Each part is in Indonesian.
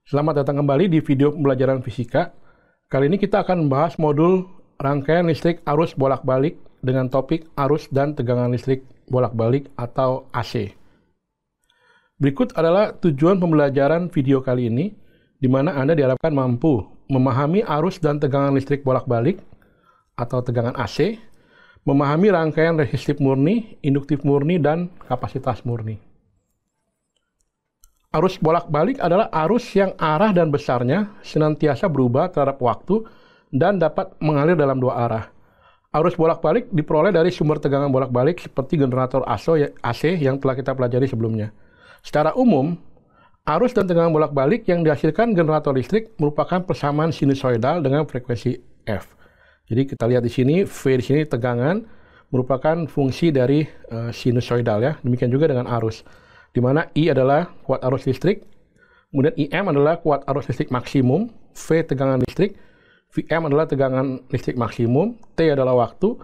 Selamat datang kembali di video pembelajaran fisika. Kali ini kita akan membahas modul rangkaian listrik arus bolak-balik dengan topik arus dan tegangan listrik bolak-balik atau AC. Berikut adalah tujuan pembelajaran video kali ini, di mana Anda diharapkan mampu memahami arus dan tegangan listrik bolak-balik atau tegangan AC, memahami rangkaian resistif murni, induktif murni, dan kapasitas murni. Arus bolak-balik adalah arus yang arah dan besarnya senantiasa berubah terhadap waktu dan dapat mengalir dalam dua arah. Arus bolak-balik diperoleh dari sumber tegangan bolak-balik seperti generator AC yang telah kita pelajari sebelumnya. Secara umum, arus dan tegangan bolak-balik yang dihasilkan generator listrik merupakan persamaan sinusoidal dengan frekuensi F. Jadi kita lihat di sini, V di sini tegangan merupakan fungsi dari sinusoidal ya. Demikian juga dengan arus, di mana I adalah kuat arus listrik, kemudian IM adalah kuat arus listrik maksimum, V tegangan listrik, Vm adalah tegangan listrik maksimum, T adalah waktu,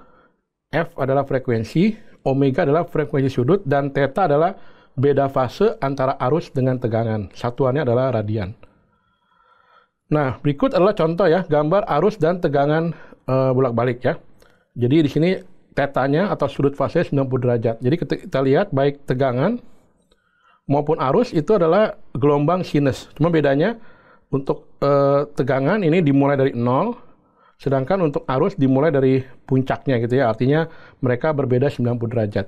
F adalah frekuensi, omega adalah frekuensi sudut, dan theta adalah beda fase antara arus dengan tegangan. Satuannya adalah radian. Nah, berikut adalah contoh ya, gambar arus dan tegangan bolak-balik ya. Jadi di sini tetanya atau sudut fase 90 derajat. Jadi kita lihat baik tegangan maupun arus itu adalah gelombang sinus. Cuma bedanya untuk tegangan ini dimulai dari 0, sedangkan untuk arus dimulai dari puncaknya gitu ya. Artinya mereka berbeda 90 derajat.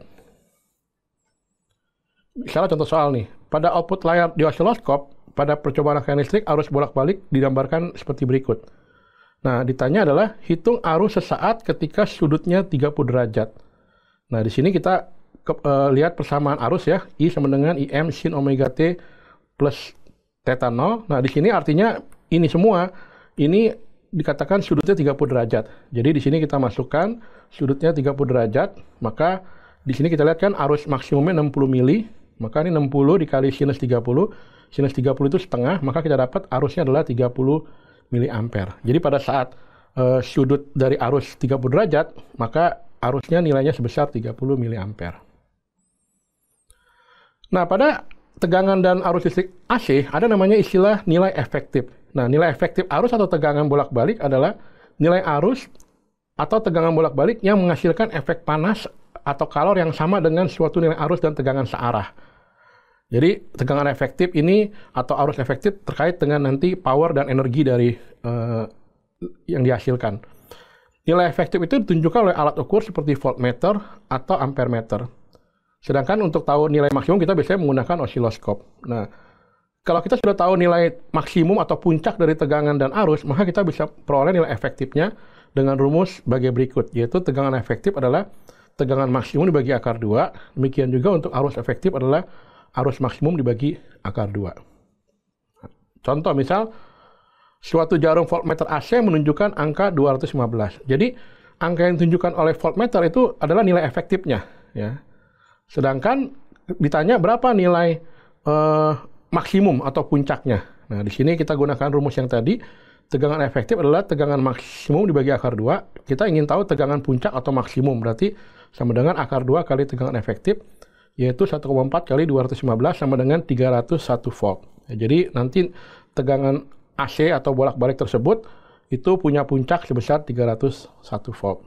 Misalnya contoh soal nih, pada output layar di osiloskop, pada percobaan rangkaian listrik arus bolak-balik digambarkan seperti berikut. Nah, ditanya adalah hitung arus sesaat ketika sudutnya 30 derajat. Nah, di sini kita lihat persamaan arus ya, I sama dengan IM sin omega T plus theta 0. Nah, di sini artinya ini semua, ini dikatakan sudutnya 30 derajat. Jadi di sini kita masukkan sudutnya 30 derajat, maka di sini kita lihat kan arus maksimumnya 60 mili, maka ini 60 dikali sinus 30 itu setengah, maka kita dapat arusnya adalah 30 mili ampere. Jadi pada saat sudut dari arus 30 derajat, maka arusnya nilainya sebesar 30 mili ampere. Nah, pada tegangan dan arus listrik AC ada namanya istilah nilai efektif. Nah, nilai efektif arus atau tegangan bolak-balik adalah nilai arus atau tegangan bolak-balik yang menghasilkan efek panas atau kalor yang sama dengan suatu nilai arus dan tegangan searah. Jadi, tegangan efektif ini atau arus efektif terkait dengan nanti power dan energi dari yang dihasilkan. Nilai efektif itu ditunjukkan oleh alat ukur seperti voltmeter atau ampermeter. Sedangkan untuk tahu nilai maksimum kita biasanya menggunakan osiloskop. Nah, kalau kita sudah tahu nilai maksimum atau puncak dari tegangan dan arus, maka kita bisa peroleh nilai efektifnya dengan rumus sebagai berikut, yaitu tegangan efektif adalah tegangan maksimum dibagi akar 2. Demikian juga untuk arus efektif adalah arus maksimum dibagi akar 2. Contoh misal, suatu jarum voltmeter AC menunjukkan angka 215. Jadi, angka yang ditunjukkan oleh voltmeter itu adalah nilai efektifnya, ya. Sedangkan ditanya berapa nilai maksimum atau puncaknya. Nah, di sini kita gunakan rumus yang tadi. Tegangan efektif adalah tegangan maksimum dibagi akar 2. Kita ingin tahu tegangan puncak atau maksimum. Berarti sama dengan akar 2 kali tegangan efektif, yaitu 1,4 kali 215 sama dengan 301 volt. Ya, jadi nanti tegangan AC atau bolak-balik tersebut itu punya puncak sebesar 301 volt.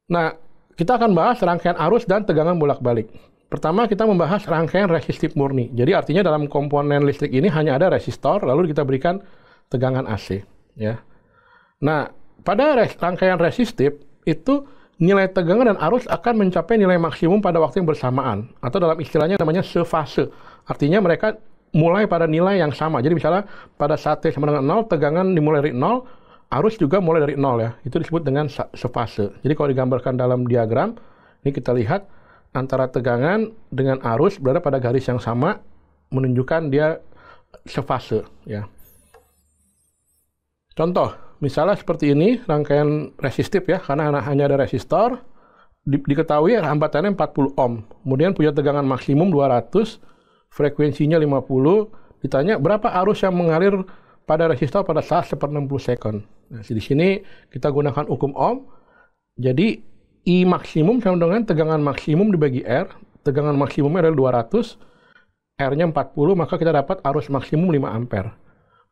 Nah, kita akan bahas rangkaian arus dan tegangan bolak-balik. Pertama, kita membahas rangkaian resistif murni. Jadi artinya dalam komponen listrik ini hanya ada resistor, lalu kita berikan tegangan AC. Ya. Nah, pada rangkaian resistif itu nilai tegangan dan arus akan mencapai nilai maksimum pada waktu yang bersamaan. Atau dalam istilahnya namanya sefase. Artinya mereka mulai pada nilai yang sama. Jadi misalnya pada saat T sama dengan 0, tegangan dimulai dari 0, arus juga mulai dari 0 ya. Itu disebut dengan sefase. Jadi kalau digambarkan dalam diagram, ini kita lihat antara tegangan dengan arus berada pada garis yang sama, menunjukkan dia sefase ya. Contoh, misalnya seperti ini, rangkaian resistif ya, karena hanya ada resistor, diketahui hambatannya 40 ohm. Kemudian punya tegangan maksimum 200, frekuensinya 50, ditanya berapa arus yang mengalir pada resistor pada saat 1/60 second. Nah, di sini kita gunakan hukum Ohm. Jadi I maksimum sama dengan tegangan maksimum dibagi R. Tegangan maksimumnya adalah 200, R-nya 40, maka kita dapat arus maksimum 5 ampere.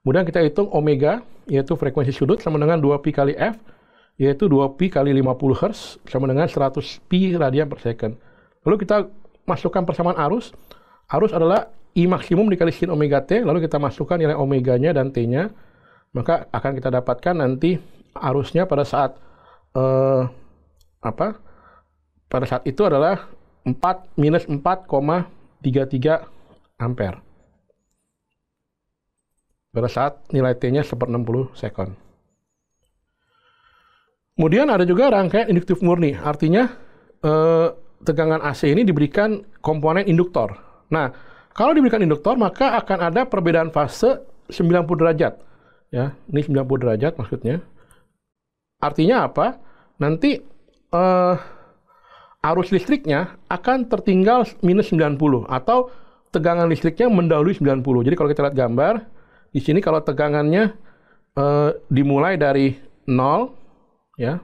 Kemudian kita hitung omega, yaitu frekuensi sudut, sama dengan 2pi kali F, yaitu 2pi kali 50 Hz, sama dengan 100 pi radian per second. Lalu kita masukkan persamaan arus. Arus adalah I maksimum dikali sin omega T, lalu kita masukkan nilai omeganya dan T-nya, maka akan kita dapatkan nanti arusnya pada saat pada saat itu adalah 4 minus 4,33 ampere. Pada saat nilai T-nya 1/60 second. Kemudian ada juga rangkaian induktif murni, artinya tegangan AC ini diberikan komponen induktor. Nah, kalau diberikan induktor, maka akan ada perbedaan fase 90 derajat. Ya, ini 90 derajat maksudnya. Artinya apa? Nanti arus listriknya akan tertinggal minus 90 atau tegangan listriknya mendahului 90. Jadi kalau kita lihat gambar, di sini kalau tegangannya dimulai dari 0, ya,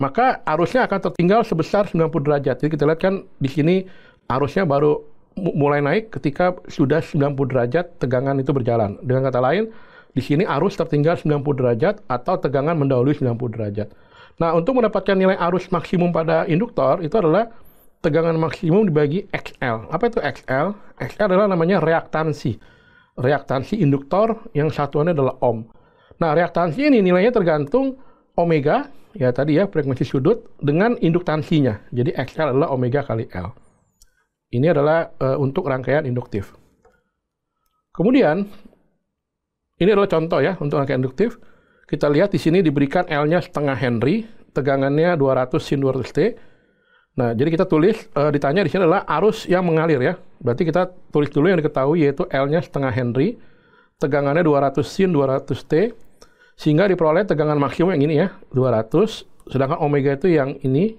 maka arusnya akan tertinggal sebesar 90 derajat. Jadi kita lihat kan di sini arusnya baru mulai naik ketika sudah 90 derajat tegangan itu berjalan. Dengan kata lain, di sini arus tertinggal 90 derajat atau tegangan mendahului 90 derajat. Nah, untuk mendapatkan nilai arus maksimum pada induktor, itu adalah tegangan maksimum dibagi XL. Apa itu XL? XL adalah namanya reaktansi. Reaktansi induktor yang satuannya adalah ohm. Nah, reaktansi ini nilainya tergantung omega, ya tadi ya, frekuensi sudut, dengan induktansinya. Jadi XL adalah omega kali L. Ini adalah untuk rangkaian induktif. Kemudian, ini adalah contoh ya untuk rangkaian induktif. Kita lihat di sini diberikan L-nya setengah Henry, tegangannya 200 sin 200T. Nah, jadi kita tulis, ditanya di sini adalah arus yang mengalir ya. Berarti kita tulis dulu yang diketahui, yaitu L-nya setengah Henry, tegangannya 200 sin 200T, sehingga diperoleh tegangan maksimum yang ini ya, 200, sedangkan omega itu yang ini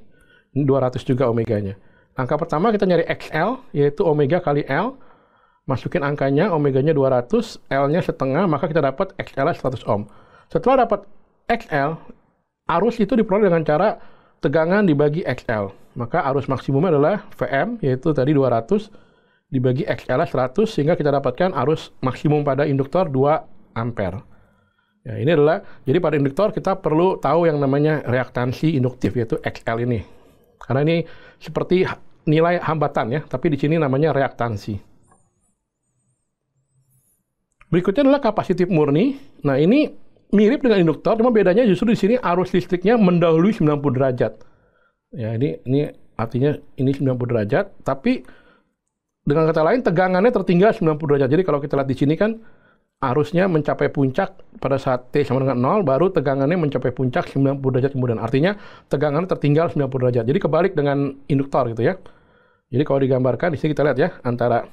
200 juga omeganya. Angka pertama kita nyari XL, yaitu omega kali L, masukin angkanya, omeganya 200, L-nya setengah, maka kita dapat XL-nya 100 ohm. Setelah dapat XL, arus itu diperoleh dengan cara tegangan dibagi XL. Maka arus maksimumnya adalah VM, yaitu tadi 200, dibagi XL-nya 100, sehingga kita dapatkan arus maksimum pada induktor 2 ampere. Ya, ini adalah, jadi pada induktor kita perlu tahu yang namanya reaktansi induktif, yaitu XL ini. Karena ini seperti nilai hambatan ya, tapi di sini namanya reaktansi. Berikutnya adalah kapasitif murni. Nah, ini mirip dengan induktor, cuma bedanya justru di sini arus listriknya mendahului 90 derajat. Ya, ini artinya ini 90 derajat, tapi dengan kata lain tegangannya tertinggal 90 derajat. Jadi kalau kita lihat di sini kan arusnya mencapai puncak pada saat T sama dengan 0, baru tegangannya mencapai puncak 90 derajat kemudian. Artinya tegangannya tertinggal 90 derajat. Jadi kebalik dengan induktor gitu ya. Jadi kalau digambarkan di sini kita lihat ya, antara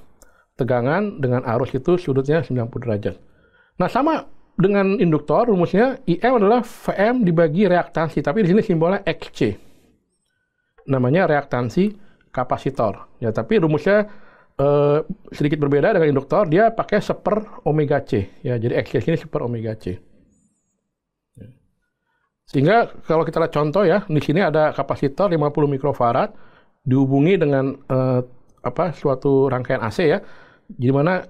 tegangan dengan arus itu sudutnya 90 derajat. Nah, sama dengan induktor, rumusnya IM adalah VM dibagi reaktansi, tapi di sini simbolnya XC. Namanya reaktansi kapasitor. Ya, tapi rumusnya sedikit berbeda dengan induktor, dia pakai 1/omega omega C. Ya, jadi XC ini 1/omega omega C. Sehingga kalau kita lihat contoh ya, di sini ada kapasitor 50 mikrofarad dihubungi dengan suatu rangkaian AC ya, di mana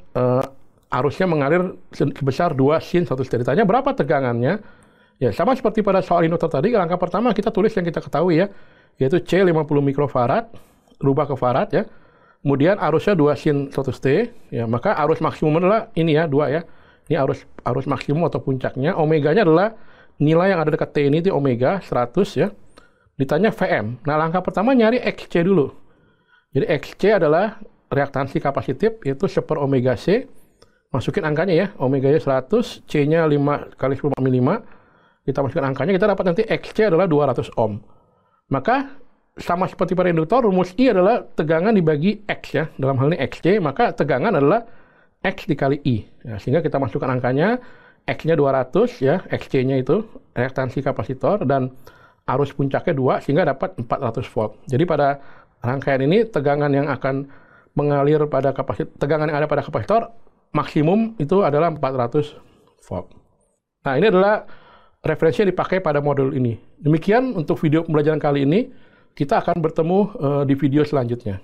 arusnya mengalir sebesar 2 sin 100T. Ditanya berapa tegangannya? Ya, sama seperti pada soal induktor tadi, langkah pertama kita tulis yang kita ketahui ya, yaitu C 50 mikrofarad, rubah ke farad ya. Kemudian arusnya 2 sin 100T, ya, maka arus maksimum adalah ini ya, 2 ya. Ini arus maksimum atau puncaknya. Omeganya adalah nilai yang ada dekat T ini, itu omega 100 ya. Ditanya VM. Nah, langkah pertama nyari XC dulu. Jadi XC adalah reaktansi kapasitif, yaitu 1/omega omega C. Masukin angkanya ya, omeganya 100, C-nya 5 kali 10 5. Kita masukkan angkanya, kita dapat nanti XC adalah 200 ohm. Maka, sama seperti pada induktor, rumus I adalah tegangan dibagi X ya. Dalam hal ini XC, maka tegangan adalah X dikali I. Ya, sehingga kita masukkan angkanya, X-nya 200 ya, XC-nya itu, reaktansi kapasitor, dan arus puncaknya 2, sehingga dapat 400 volt. Jadi pada rangkaian ini, tegangan yang akan mengalir pada kapasitor, tegangan yang ada pada kapasitor, maksimum itu adalah 400 volt. Nah, ini adalah referensi yang dipakai pada modul ini. Demikian untuk video pembelajaran kali ini. Kita akan bertemu di video selanjutnya.